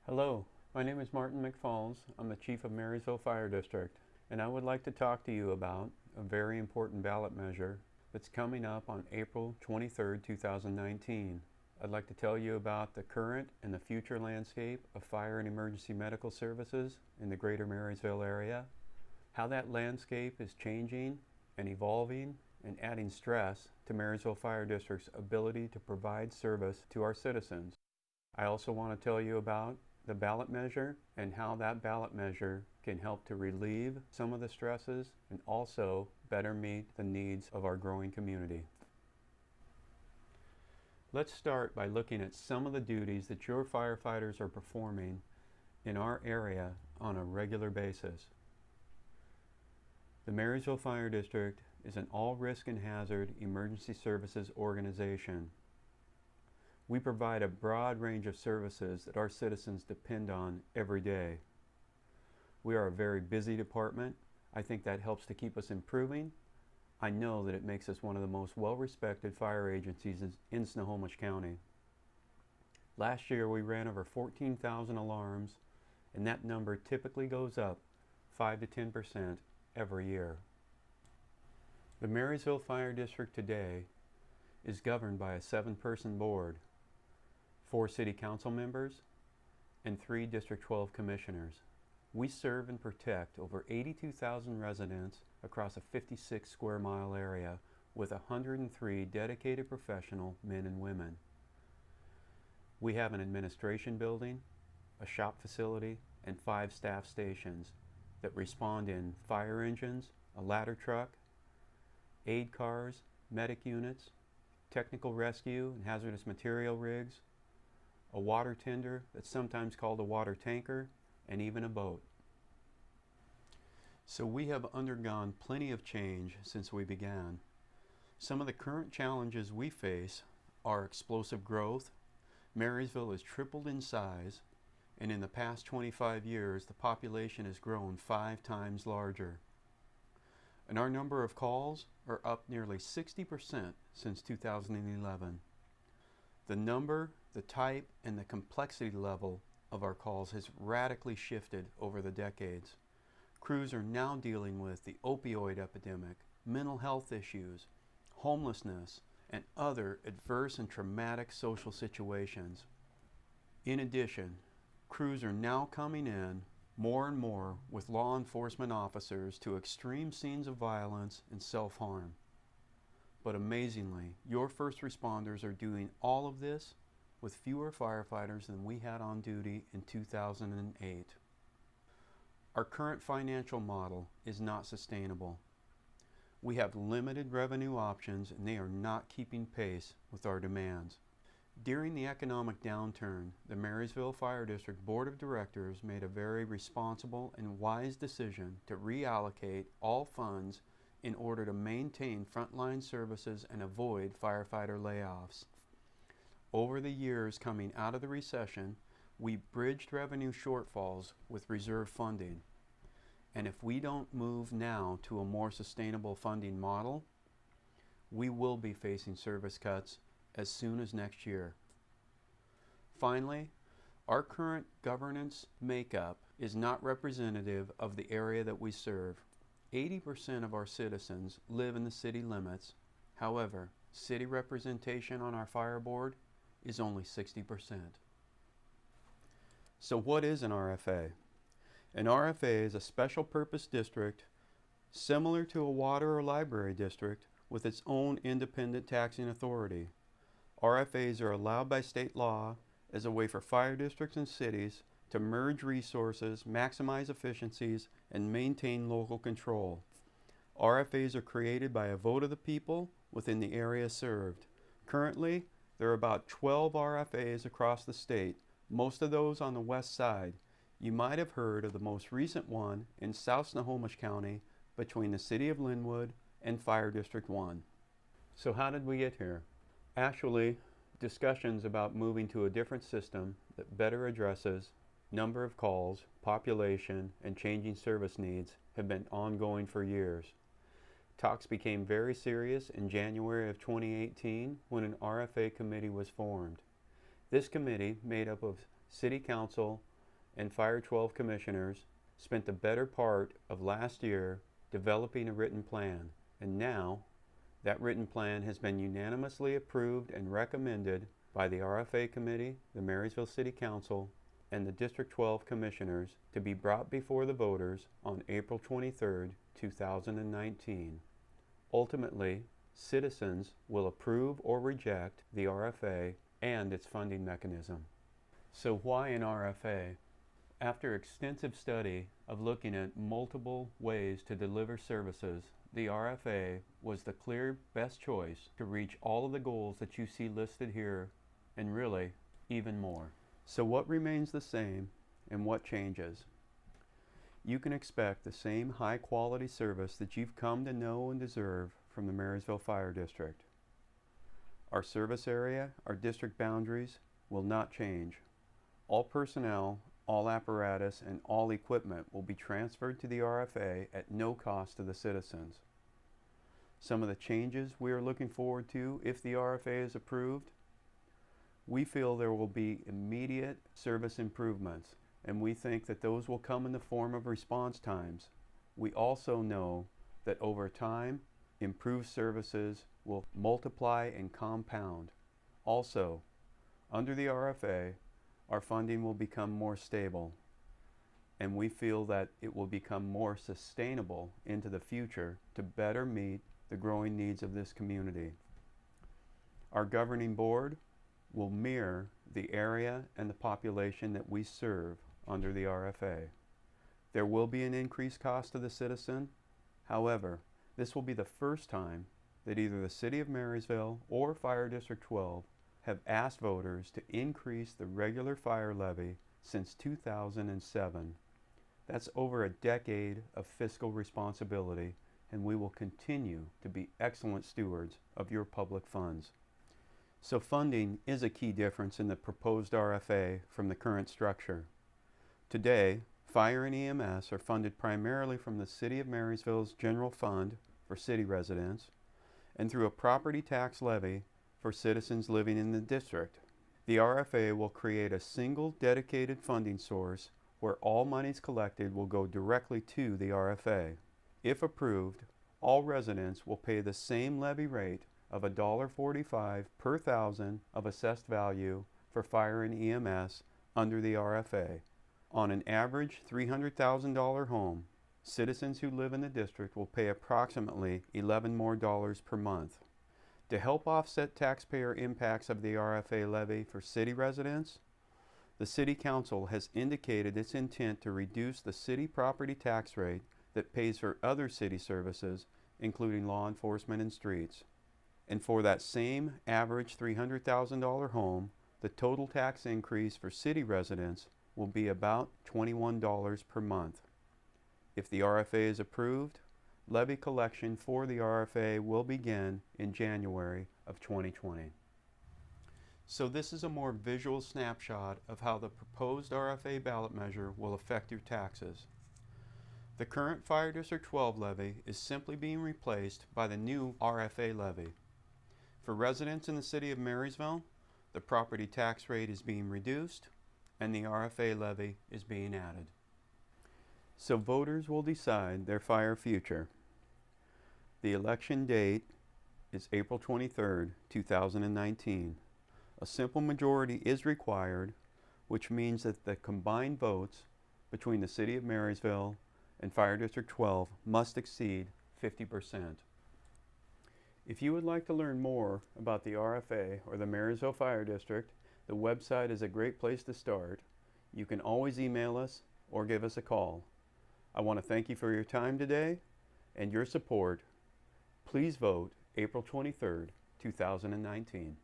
Hello, my name is Martin McFalls. I'm the Chief of Marysville Fire District, and I would like to talk to you about a very important ballot measure that's coming up on April 23rd, 2019. I'd like to tell you about the current and the future landscape of fire and emergency medical services in the greater Marysville area, how that landscape is changing and evolving and adding stress to Marysville Fire District's ability to provide service to our citizens. I also want to tell you about the ballot measure and how that ballot measure can help to relieve some of the stresses and also better meet the needs of our growing community. Let's start by looking at some of the duties that your firefighters are performing in our area on a regular basis. The Marysville Fire District is an all-risk and hazard emergency services organization. We provide a broad range of services that our citizens depend on every day. We are a very busy department. I think that helps to keep us improving. I know that it makes us one of the most well-respected fire agencies in Snohomish County. Last year we ran over 14,000 alarms, and that number typically goes up 5 to 10% every year. The Marysville Fire District today is governed by a 7-person board, 4 city council members, and 3 District 12 commissioners. We serve and protect over 82,000 residents across a 56 square mile area with 103 dedicated professional men and women. We have an administration building, a shop facility, and 5 staff stations that respond in fire engines, a ladder truck, aid cars, medic units, technical rescue and hazardous material rigs, a water tender that's sometimes called a water tanker, and even a boat. So we have undergone plenty of change since we began. Some of the current challenges we face are explosive growth. Marysville has tripled in size, and in the past 25 years the population has grown 5 times larger. And our number of calls are up nearly 60% since 2011. The number, the type, and the complexity level of our calls has radically shifted over the decades. Crews are now dealing with the opioid epidemic, mental health issues, homelessness, and other adverse and traumatic social situations. In addition, crews are now coming in more and more with law enforcement officers to extreme scenes of violence and self-harm. But amazingly, your first responders are doing all of this with fewer firefighters than we had on duty in 2008. Our current financial model is not sustainable. We have limited revenue options and they are not keeping pace with our demands. During the economic downturn, the Marysville Fire District Board of Directors made a very responsible and wise decision to reallocate all funds in order to maintain frontline services and avoid firefighter layoffs. Over the years coming out of the recession, we bridged revenue shortfalls with reserve funding. And if we don't move now to a more sustainable funding model, we will be facing service cuts as soon as next year. Finally, our current governance makeup is not representative of the area that we serve. 80% of our citizens live in the city limits. However, city representation on our fire board is only 60%. So what is an RFA? An RFA is a special purpose district similar to a water or library district with its own independent taxing authority. RFAs are allowed by state law as a way for fire districts and cities to merge resources, maximize efficiencies, and maintain local control. RFAs are created by a vote of the people within the area served. Currently, there are about 12 RFAs across the state, most of those on the west side. You might have heard of the most recent one in South Snohomish County between the City of Linwood and Fire District 1. So how did we get here? Actually, discussions about moving to a different system that better addresses number of calls, population, and changing service needs have been ongoing for years. Talks became very serious in January of 2018 when an RFA committee was formed. This committee, made up of City Council, and Fire 12 commissioners spent the better part of last year developing a written plan, and now that written plan has been unanimously approved and recommended by the RFA Committee, the Marysville City Council, and the District 12 Commissioners to be brought before the voters on April 23, 2019. Ultimately, citizens will approve or reject the RFA and its funding mechanism. So why an RFA? After extensive study of looking at multiple ways to deliver services, the RFA was the clear best choice to reach all of the goals that you see listed here, and really even more. So what remains the same and what changes? You can expect the same high quality service that you've come to know and deserve from the Marysville Fire District. Our service area, our district boundaries will not change. All personnel, all apparatus, and all equipment will be transferred to the RFA at no cost to the citizens. Some of the changes we are looking forward to if the RFA is approved: we feel there will be immediate service improvements, and we think that those will come in the form of response times. We also know that over time, improved services will multiply and compound. Also, under the RFA, our funding will become more stable, and we feel that it will become more sustainable into the future to better meet the growing needs of this community. Our governing board will mirror the area and the population that we serve under the RFA. There will be an increased cost to the citizen. However, this will be the first time that either the City of Marysville or Fire District 12 have asked voters to increase the regular fire levy since 2007. That's over a decade of fiscal responsibility, and we will continue to be excellent stewards of your public funds. So funding is a key difference in the proposed RFA from the current structure. Today, fire and EMS are funded primarily from the City of Marysville's general fund for city residents and through a property tax levy for citizens living in the district. The RFA will create a single dedicated funding source where all monies collected will go directly to the RFA. If approved, all residents will pay the same levy rate of $1.45 per thousand of assessed value for fire and EMS under the RFA. On an average $300,000 home, citizens who live in the district will pay approximately $11 more per month. To help offset taxpayer impacts of the RFA levy for city residents, the City Council has indicated its intent to reduce the city property tax rate that pays for other city services, including law enforcement and streets. And for that same average $300,000 home, the total tax increase for city residents will be about $21 per month. If the RFA is approved, levy collection for the RFA will begin in January of 2020. So this is a more visual snapshot of how the proposed RFA ballot measure will affect your taxes. The current Fire District 12 levy is simply being replaced by the new RFA levy. For residents in the City of Marysville, the property tax rate is being reduced and the RFA levy is being added. So voters will decide their fire future. The election date is April 23, 2019. A simple majority is required, which means that the combined votes between the City of Marysville and Fire District 12 must exceed 50%. If you would like to learn more about the RFA or the Marysville Fire District, the website is a great place to start. You can always email us or give us a call. I want to thank you for your time today and your support. Please vote April 23, 2019.